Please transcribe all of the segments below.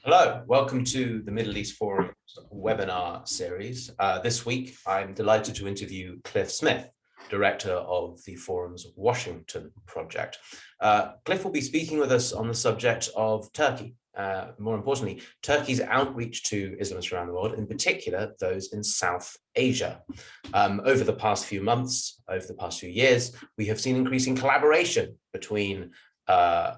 Hello, welcome to the Middle East Forum's webinar series. This week, I'm delighted to interview Cliff Smith, director of the Forum's Washington project. Cliff will be speaking with us on the subject of Turkey. More importantly, Turkey's outreach to Islamists around the world, in particular, those in South Asia. Over the past few months, over the past few years, we have seen increasing collaboration between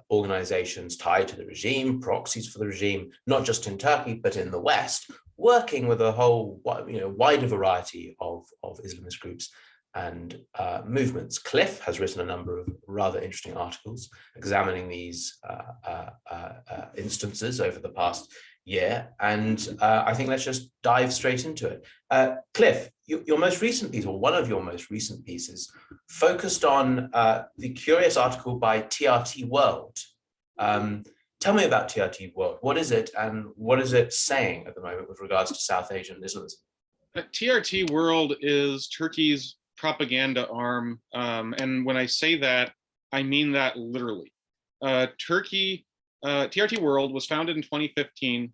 organizations tied to the regime, proxies for the regime, not just in Turkey, but in the West, working with a whole wider variety of Islamist groups and movements. Cliff has written a number of rather interesting articles examining these instances over the past year, and I think let's just dive straight into it. Cliff, your most recent piece, or one of your most recent pieces, focused on the curious article by TRT World. Tell me about TRT World. What is it, and what is it saying at the moment with regards to South Asian Islamism? TRT World is Turkey's propaganda arm, and when I say that, I mean that literally. TRT World was founded in 2015,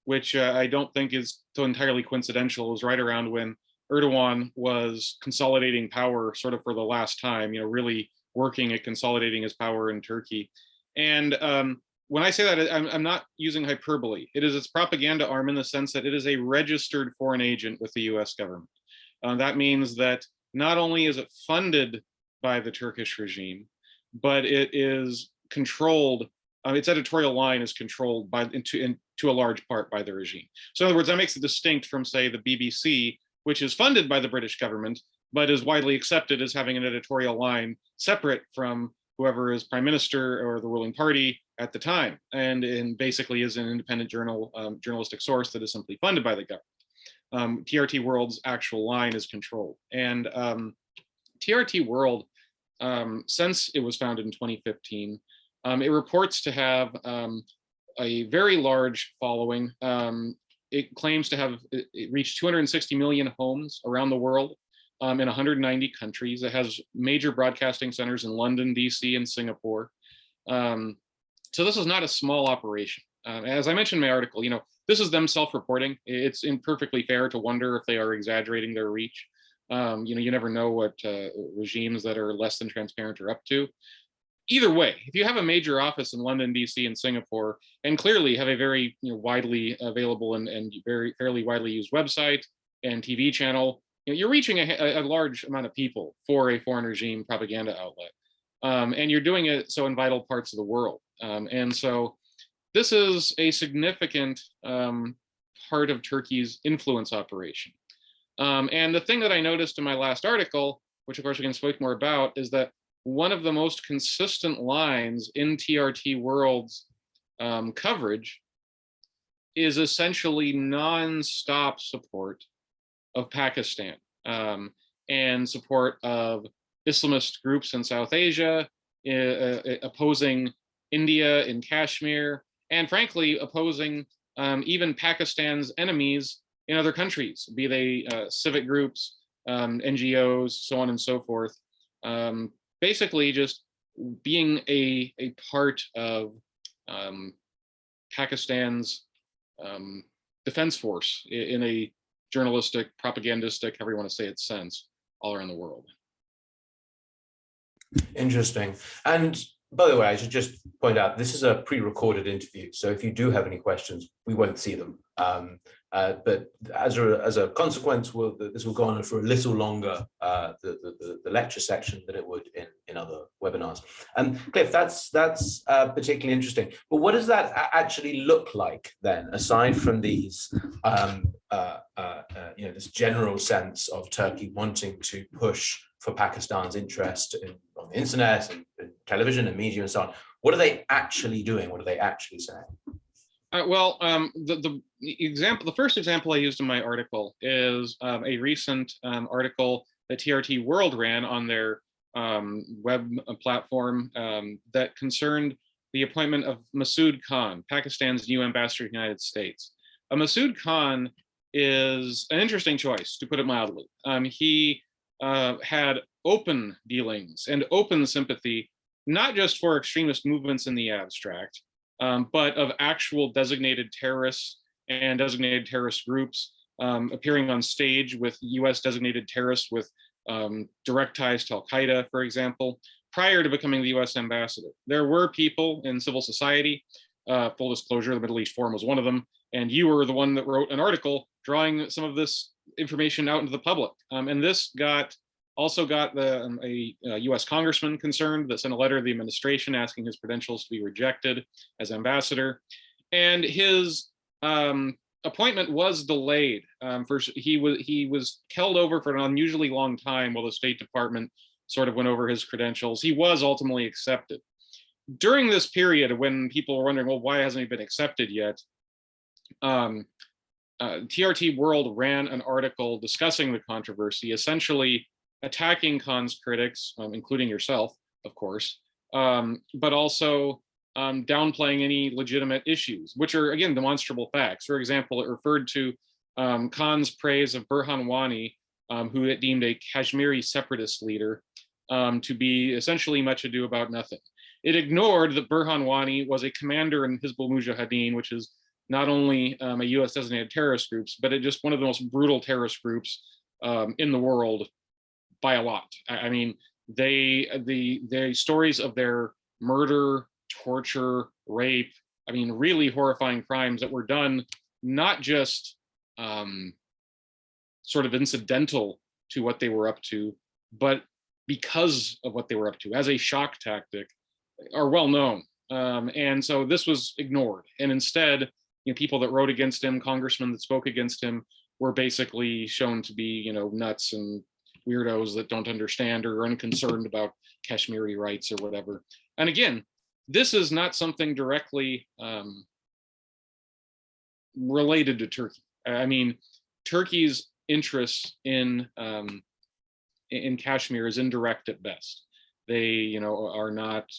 which I don't think is so entirely coincidental. It was right around when Erdoğan was consolidating power sort of for the last time, really working at consolidating his power in Turkey. And when I say that, I'm not using hyperbole. It is its propaganda arm in the sense that it is a registered foreign agent with the US government. That means that not only is it funded by the Turkish regime, but it is controlled. Its editorial line is controlled to a large part by the regime. So in other words, that makes it distinct from, say, the BBC, which is funded by the British government, but is widely accepted as having an editorial line separate from whoever is prime minister or the ruling party at the time, and basically is an independent journalistic source that is simply funded by the government. TRT World's actual line is controlled. And TRT World, since it was founded in 2015, it reports to have a very large following. It claims to have reached 260 million homes around the world in 190 countries. It has major broadcasting centers in London, DC, and Singapore. So this is not a small operation. As I mentioned in my article, this is them self-reporting. It's imperfectly fair to wonder if they are exaggerating their reach. You never know what regimes that are less than transparent are up to. Either way, if you have a major office in London, DC, and Singapore, and clearly have a very widely available and very fairly widely used website and TV channel, you're reaching a large amount of people for a foreign regime propaganda outlet. And you're doing it so in vital parts of the world. And so this is a significant part of Turkey's influence operation. And the thing that I noticed in my last article, which of course we can speak more about, is that one of the most consistent lines in TRT World's coverage is essentially non-stop support of Pakistan and support of Islamist groups in South Asia, opposing India in Kashmir, and frankly, opposing even Pakistan's enemies in other countries, be they civic groups, NGOs, so on and so forth. Basically just being a part of Pakistan's defense force in a journalistic, propagandistic, however you want to say it, sense all around the world. Interesting. And by the way, I should just point out, this is a pre-recorded interview, so if you do have any questions, we won't see them. But as a consequence, this will go on for a little longer, the lecture section, than it would in other webinars. Cliff, that's particularly interesting. But what does that actually look like then, aside from these, this general sense of Turkey wanting to push for Pakistan's interest on the internet and television and media and so on? What are they actually doing? What are they actually saying? The first example I used in my article is a recent article that TRT World ran on their web platform that concerned the appointment of Masood Khan, Pakistan's new ambassador to the United States. Masood Khan is an interesting choice, to put it mildly. He had open dealings and open sympathy, not just for extremist movements in the abstract, but of actual designated terrorists and designated terrorist groups appearing on stage with US designated terrorists with direct ties to Al-Qaeda, for example, prior to becoming the US ambassador. There were people in civil society, full disclosure, the Middle East Forum was one of them, and you were the one that wrote an article drawing some of this information out into the public. And this also got a US congressman concerned that sent a letter to the administration asking his credentials to be rejected as ambassador. And his appointment was delayed. First, he was held over for an unusually long time while the State Department sort of went over his credentials. He was ultimately accepted. During this period when people were wondering, well, why hasn't he been accepted yet? TRT World ran an article discussing the controversy, essentially attacking Khan's critics, including yourself, of course, but also downplaying any legitimate issues, which are, again, demonstrable facts. For example, it referred to Khan's praise of Burhan Wani, who it deemed a Kashmiri separatist leader, to be essentially much ado about nothing. It ignored that Burhan Wani was a commander in Hizbul Mujahideen, which is not only a US designated terrorist groups, but it just one of the most brutal terrorist groups in the world by a lot. I mean, the stories of their murder, torture, rape, I mean, really horrifying crimes that were done, not just sort of incidental to what they were up to, but because of what they were up to as a shock tactic, are well known. And so this was ignored. And instead, people that wrote against him, congressmen that spoke against him, were basically shown to be, nuts and weirdos that don't understand or are unconcerned about Kashmiri rights or whatever. And again, this is not something directly related to Turkey. I mean, Turkey's interests in Kashmir is indirect at best. They, are not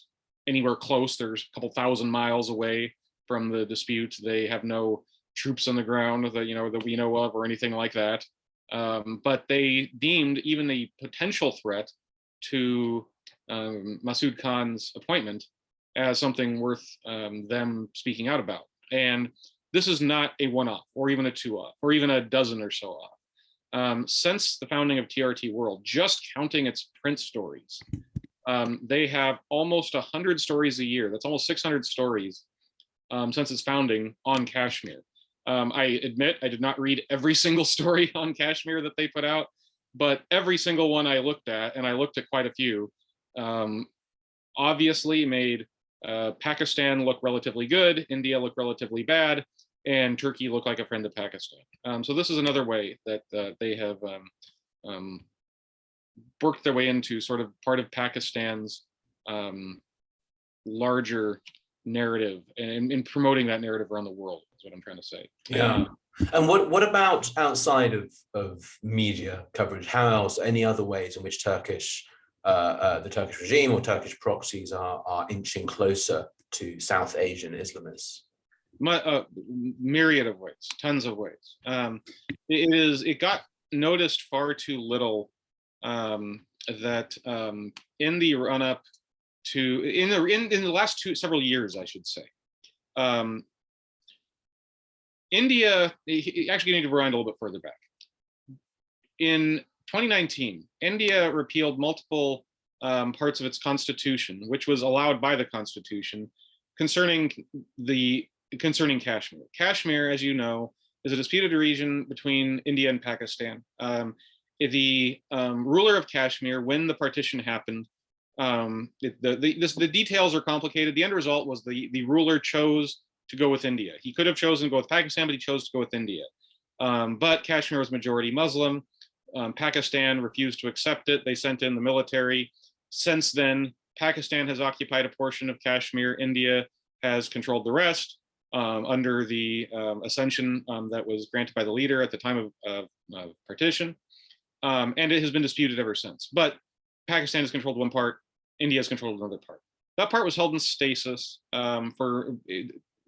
anywhere close. There's a couple thousand miles away from the dispute. They have no troops on the ground that that we know of or anything like that. But they deemed even the potential threat to Masood Khan's appointment as something worth them speaking out about. And this is not a one-off or even a two-off or even a dozen or so off. Since the founding of TRT World, just counting its print stories, they have almost 100 stories a year. That's almost 600 stories since its founding on Kashmir. I admit I did not read every single story on Kashmir that they put out, but every single one I looked at, and I looked at quite a few, obviously made Pakistan look relatively good, India look relatively bad, and Turkey look like a friend of Pakistan. So this is another way that they have worked their way into sort of part of Pakistan's larger narrative and in promoting that narrative around the world is what I'm trying to say. Yeah. And what about outside of media coverage? How else, any other ways in which the Turkish regime or Turkish proxies are inching closer to South Asian Islamists? Myriad of ways, tons of ways. It got noticed far too little that in the run-up to in the last several years, I should say, India, actually you need to rewind a little bit further back. In 2019, India repealed multiple parts of its constitution, which was allowed by the constitution, concerning Kashmir. Kashmir, as you know, is a disputed region between India and Pakistan. The ruler of Kashmir, when the partition happened, the details are complicated. The end result was the ruler chose to go with India. He could have chosen to go with Pakistan, but he chose to go with India. But Kashmir was majority Muslim. Pakistan refused to accept it. They sent in the military. Since then, Pakistan has occupied a portion of Kashmir. India has controlled the rest under the ascension that was granted by the leader at the time of partition. And it has been disputed ever since. But Pakistan has controlled one part, India has controlled another part. That part was held in stasis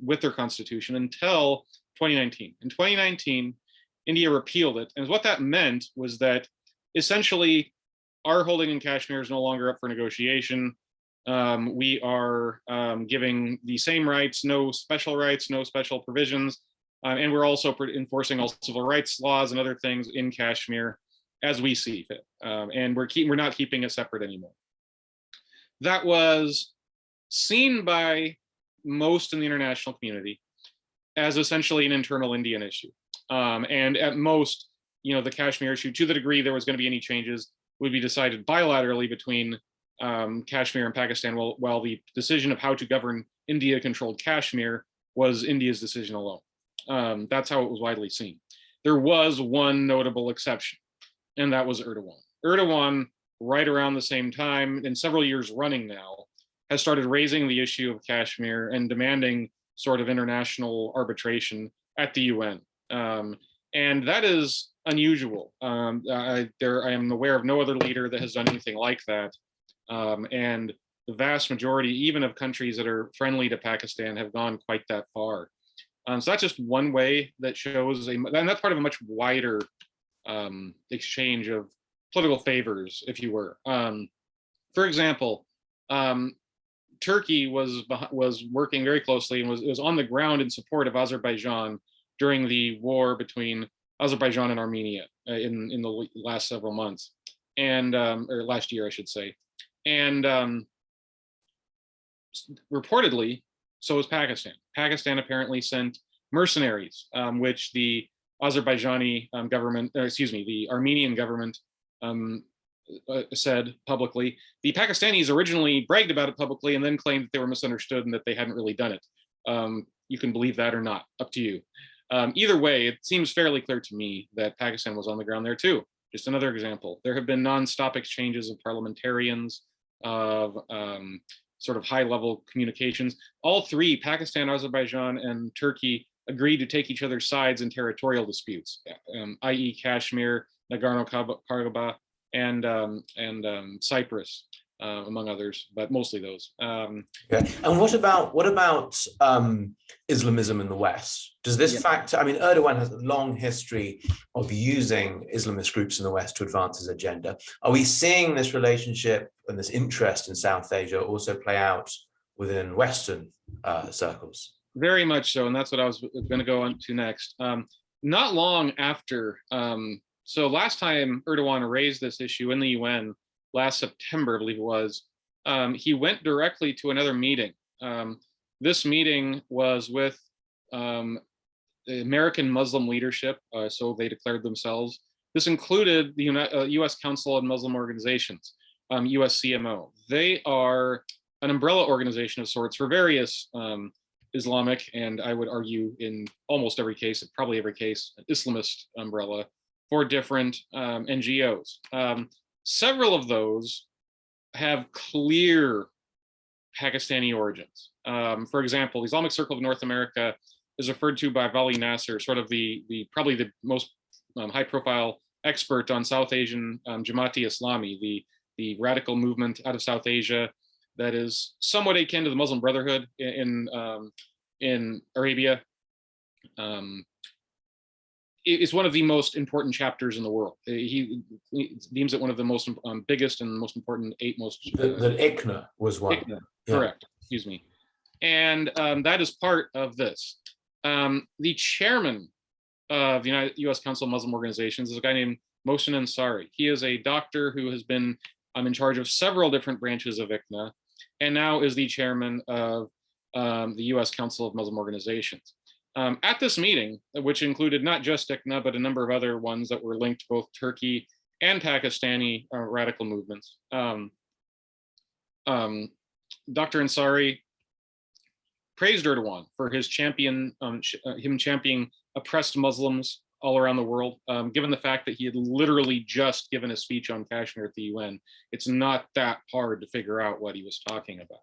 with their constitution until 2019. In 2019, India repealed it. And what that meant was that essentially our holding in Kashmir is no longer up for negotiation. We are giving the same rights, no special provisions, and we're also enforcing all civil rights laws and other things in Kashmir as we see fit. And we're not keeping it separate anymore. That was seen by most in the international community as essentially an internal Indian issue. And at most, the Kashmir issue, to the degree there was going to be any changes, would be decided bilaterally between Kashmir and Pakistan, while the decision of how to govern India-controlled Kashmir was India's decision alone. That's how it was widely seen. There was one notable exception, and that was Erdoğan. Erdoğan, right around the same time, and several years running now, has started raising the issue of Kashmir and demanding sort of international arbitration at the UN. And that is unusual. I am aware of no other leader that has done anything like that. And the vast majority, even of countries that are friendly to Pakistan, have gone quite that far. So that's just one way that shows, and that's part of a much wider exchange of political favors, if you were. For example, Turkey was working very closely and was on the ground in support of Azerbaijan during the war between Azerbaijan and Armenia in the last several months, and or last year, I should say. And reportedly, so was Pakistan. Pakistan apparently sent mercenaries, which the Azerbaijani government, the Armenian government said publicly. The Pakistanis originally bragged about it publicly and then claimed that they were misunderstood and that they hadn't really done it. You can believe that or not, up to you. Either way, it seems fairly clear to me that Pakistan was on the ground there too. Just another example. There have been nonstop exchanges of parliamentarians, of sort of high-level communications. All three, Pakistan, Azerbaijan, and Turkey, agreed to take each other's sides in territorial disputes, i.e. Kashmir, Nagorno-Karabakh, and Cyprus, among others, but mostly those. Okay. And what about Islamism in the West? Does this factor? I mean, Erdogan has a long history of using Islamist groups in the West to advance his agenda. Are we seeing this relationship and this interest in South Asia also play out within Western circles? Very much so, and that's what I was going to go on to next. Not long after, so last time Erdogan raised this issue in the UN, last September, I believe it was, he went directly to another meeting. This meeting was with the American Muslim leadership, so they declared themselves. This included the U.S. Council on Muslim Organizations, USCMO. They are an umbrella organization of sorts for various Islamic, and I would argue in almost every case, probably every case, Islamist umbrella for different NGOs. Several of those have clear Pakistani origins. For example, the Islamic Circle of North America is referred to by Vali Nasser, sort of probably the most high-profile expert on South Asian Jamaati Islami, the radical movement out of South Asia that is somewhat akin to the Muslim Brotherhood in Arabia. It's one of the most important chapters in the world. He deems it one of the most biggest and most important most. The ICNA was one. ICNA, correct. Excuse me. And that is part of this. The chairman of the U.S. Council of Muslim Organizations is a guy named Mohsen Ansari. He is a doctor who has been in charge of several different branches of ICNA, and now is the chairman of the U.S. Council of Muslim Organizations. At this meeting, which included not just ICNA, but a number of other ones that were linked to both Turkey and Pakistani radical movements, Dr. Ansari praised Erdogan for his championing oppressed Muslims all around the world, given the fact that he had literally just given a speech on Kashmir at the UN. It's not that hard to figure out what he was talking about.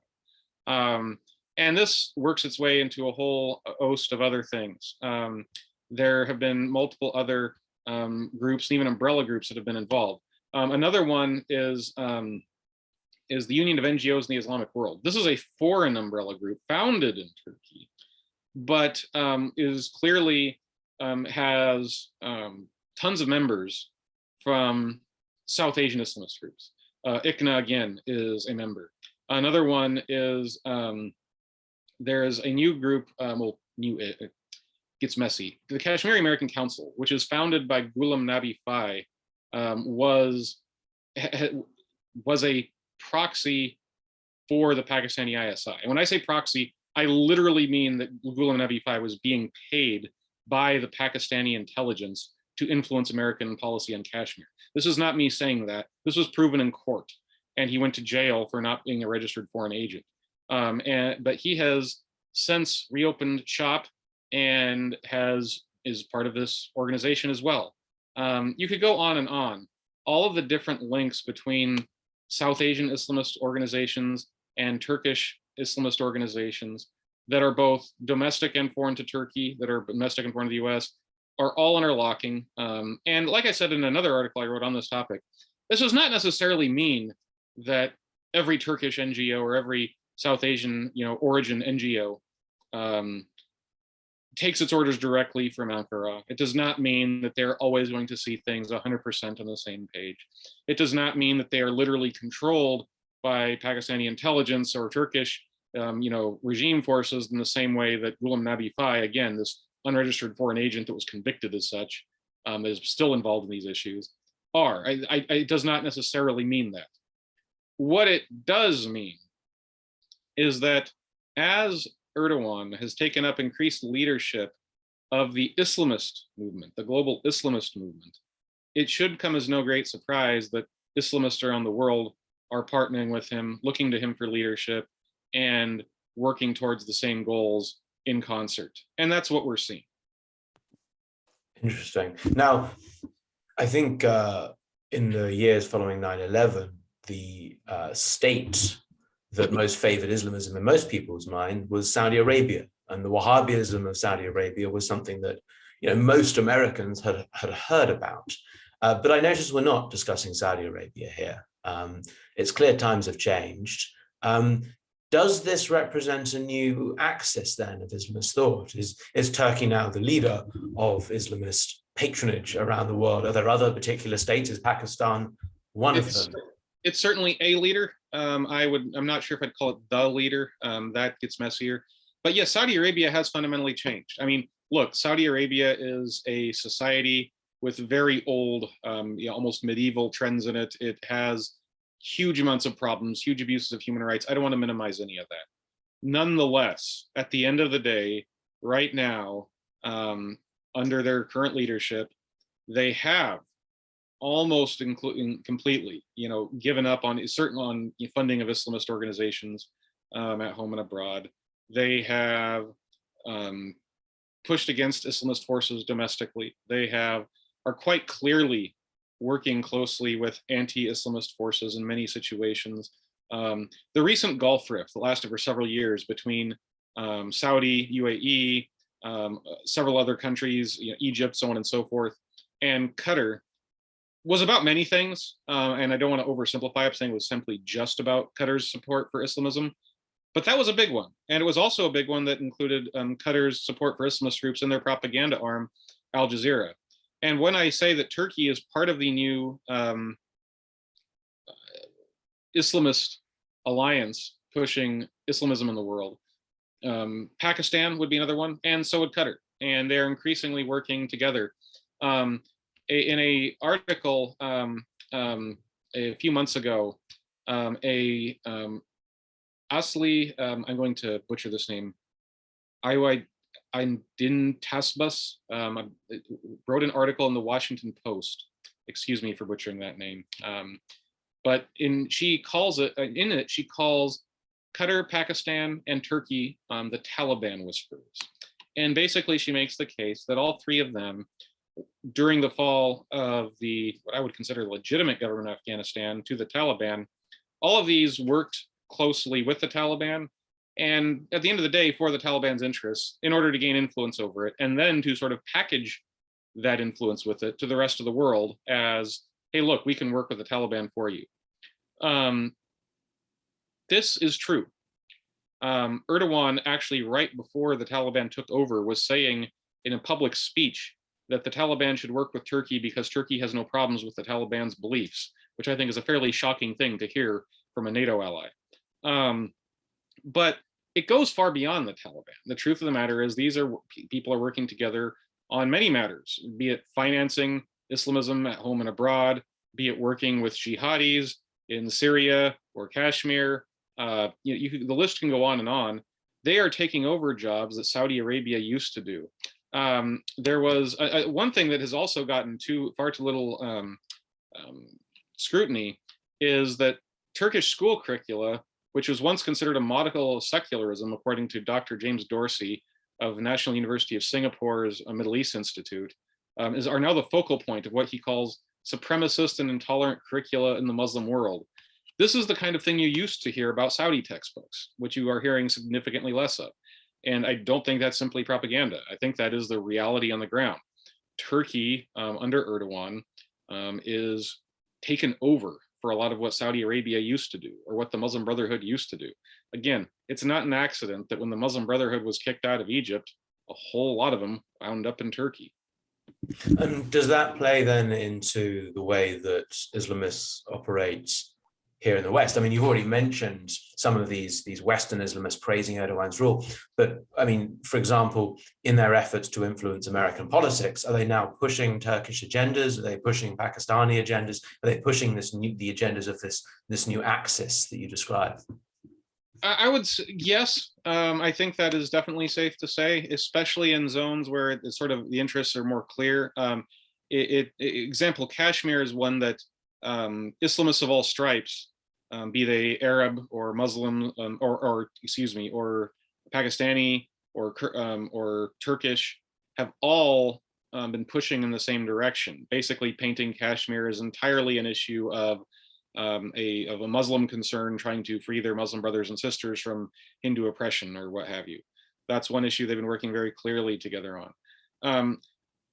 And this works its way into a whole host of other things. There have been multiple other groups, even umbrella groups that have been involved. Another one is the Union of NGOs in the Islamic World. This is a foreign umbrella group founded in Turkey, but is clearly has tons of members from South Asian Islamist groups. ICNA, again, is a member. Another one is there is a new group, it gets messy. The Kashmiri American Council, which is founded by Ghulam Nabi Fai, was a proxy for the Pakistani ISI. And when I say proxy, I literally mean that Ghulam Nabi Fai was being paid by the Pakistani intelligence to influence American policy on Kashmir. This is not me saying that. This was proven in court, and he went to jail for not being a registered foreign agent. But he has since reopened shop and is part of this organization as well. You could go on and on. All of the different links between South Asian Islamist organizations and Turkish Islamist organizations that are both domestic and foreign to Turkey, that are domestic and foreign to the US, are all interlocking. And like I said in another article I wrote on this topic, this does not necessarily mean that every Turkish NGO or every South Asian, origin NGO takes its orders directly from Ankara. It does not mean that they're always going to see things 100% on the same page. It does not mean that they are literally controlled by Pakistani intelligence or Turkish, regime forces in the same way that Ghulam Nabi Fai, again, this unregistered foreign agent that was convicted as such, is still involved in these issues, are. It does not necessarily mean that. What it does mean is that as Erdoğan has taken up increased leadership of the Islamist movement, the global Islamist movement, it should come as no great surprise that Islamists around the world are partnering with him, looking to him for leadership, and working towards the same goals in concert. And that's what we're seeing. Interesting. Now, I think in the years following 9/11, the state that most favored Islamism in most people's mind was Saudi Arabia, and the Wahhabism of Saudi Arabia was something that most Americans had heard about. But I notice we're not discussing Saudi Arabia here. It's clear times have changed. Does this represent a new axis then of Islamist thought? Is Turkey now the leader of Islamist patronage around the world? Are there other particular states? Is Pakistan one of them? It's certainly a leader. I'm not sure if I'd call it the leader. That gets messier. But yes, Saudi Arabia has fundamentally changed. I mean, look, Saudi Arabia is a society with very old, almost medieval trends in it. It has huge amounts of problems, huge abuses of human rights. I don't want to minimize any of that. Nonetheless, at the end of the day, right now, under their current leadership, they have almost completely, given up on funding of Islamist organizations at home and abroad. They have pushed against Islamist forces domestically. They are quite clearly working closely with anti-Islamist forces in many situations. The recent Gulf rift that lasted for several years between Saudi, UAE, several other countries, Egypt, so on and so forth, and Qatar, was about many things, and I don't want to oversimplify it, saying it was simply just about Qatar's support for Islamism, but that was a big one. And it was also a big one that included Qatar's support for Islamist groups and their propaganda arm, Al Jazeera. And when I say that Turkey is part of the new Islamist alliance pushing Islamism in the world, Pakistan would be another one, and so would Qatar. And they're increasingly working together. In a article a few months ago, Asli, I'm going to butcher this name, Aydin Tasbas, wrote an article in the Washington Post. Excuse me for butchering that name. But she calls Qatar, Pakistan, and Turkey the Taliban whisperers. And basically she makes the case that all three of them, during the fall of what I would consider the legitimate government of Afghanistan to the Taliban, all of these worked closely with the Taliban, and at the end of the day, for the Taliban's interests, in order to gain influence over it, and then to sort of package that influence with it to the rest of the world as, hey, look, we can work with the Taliban for you. This is true. Erdoğan, actually, right before the Taliban took over, was saying in a public speech that the Taliban should work with Turkey because Turkey has no problems with the Taliban's beliefs, which I think is a fairly shocking thing to hear from a NATO ally. But it goes far beyond the Taliban. The truth of the matter is these are people are working together on many matters, be it financing Islamism at home and abroad, be it working with jihadis in Syria or Kashmir. The list can go on and on. They are taking over jobs that Saudi Arabia used to do. There was one thing that has also gotten far too little scrutiny is that Turkish school curricula, which was once considered a model of secularism, according to Dr. James Dorsey of the National University of Singapore's Middle East Institute, are now the focal point of what he calls supremacist and intolerant curricula in the Muslim world. This is the kind of thing you used to hear about Saudi textbooks, which you are hearing significantly less of. And I don't think that's simply propaganda. I think that is the reality on the ground. Turkey, under Erdoğan, is taken over for a lot of what Saudi Arabia used to do, or what the Muslim Brotherhood used to do. Again, it's not an accident that when the Muslim Brotherhood was kicked out of Egypt, a whole lot of them wound up in Turkey. And does that play then into the way that Islamists operate here in the West? I mean, you've already mentioned some of these Western Islamists praising Erdogan's rule, but I mean, for example, in their efforts to influence American politics, are they now pushing Turkish agendas? Are they pushing Pakistani agendas? Are they pushing the agendas of this new axis that you describe? I would say yes. I think that is definitely safe to say, especially in zones where it's sort of the interests are more clear. Example, Kashmir is one that Islamists of all stripes, be they Arab or Muslim, or Pakistani or Turkish, have all been pushing in the same direction, basically painting Kashmir as entirely an issue of a Muslim concern trying to free their Muslim brothers and sisters from Hindu oppression or what have you. That's one issue they've been working very clearly together on.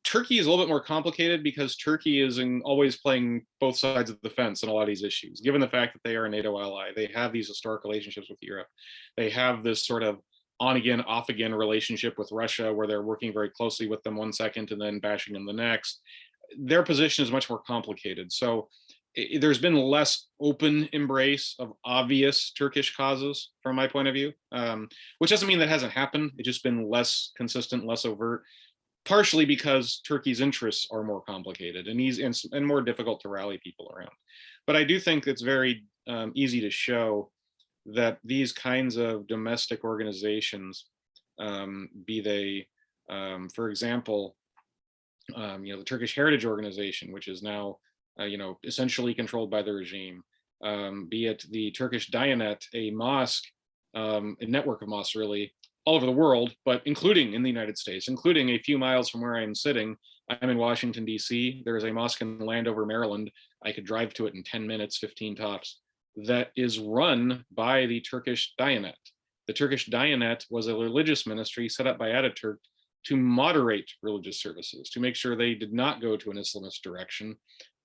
Turkey is a little bit more complicated because Turkey is always playing both sides of the fence on a lot of these issues, given the fact that they are a NATO ally. They have these historic relationships with Europe. They have this sort of on again, off again relationship with Russia, where they're working very closely with them one second and then bashing them the next. Their position is much more complicated. So there's been less open embrace of obvious Turkish causes from my point of view, which doesn't mean that hasn't happened. It's just been less consistent, less overt, partially because Turkey's interests are more complicated and more difficult to rally people around. But I do think it's very easy to show that these kinds of domestic organizations, be they, for example, the Turkish Heritage Organization, which is now essentially controlled by the regime, be it the Turkish Diyanet, a mosque, a network of mosques really, all over the world, but including in the United States, including a few miles from where I'm sitting. I'm in Washington, D.C. There is a mosque in Landover, Maryland. I could drive to it in 10 minutes, 15 tops, that is run by the Turkish Diyanet. The Turkish Diyanet was a religious ministry set up by Ataturk to moderate religious services, to make sure they did not go to an Islamist direction.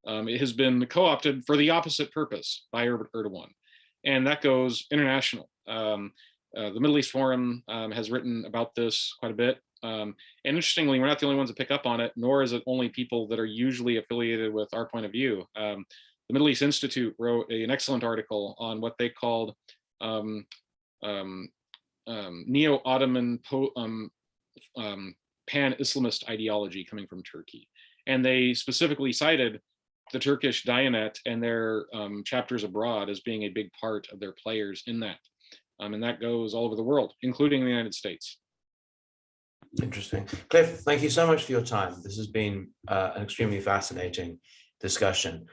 It has been co-opted for the opposite purpose by Erdoğan, and that goes international. The Middle East Forum has written about this quite a bit. And interestingly, we're not the only ones that pick up on it, nor is it only people that are usually affiliated with our point of view. The Middle East Institute wrote an excellent article on what they called neo-Ottoman pan-Islamist ideology coming from Turkey. And they specifically cited the Turkish Diyanet and their chapters abroad as being a big part of their players in that. And that goes all over the world, including the United States. Interesting. Cliff, thank you so much for your time. This has been an extremely fascinating discussion.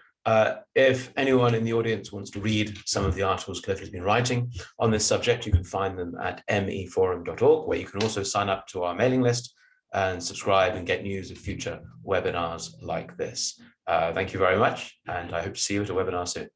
If anyone in the audience wants to read some of the articles Cliff has been writing on this subject, you can find them at meforum.org, where you can also sign up to our mailing list and subscribe and get news of future webinars like this. Thank you very much, and I hope to see you at a webinar soon.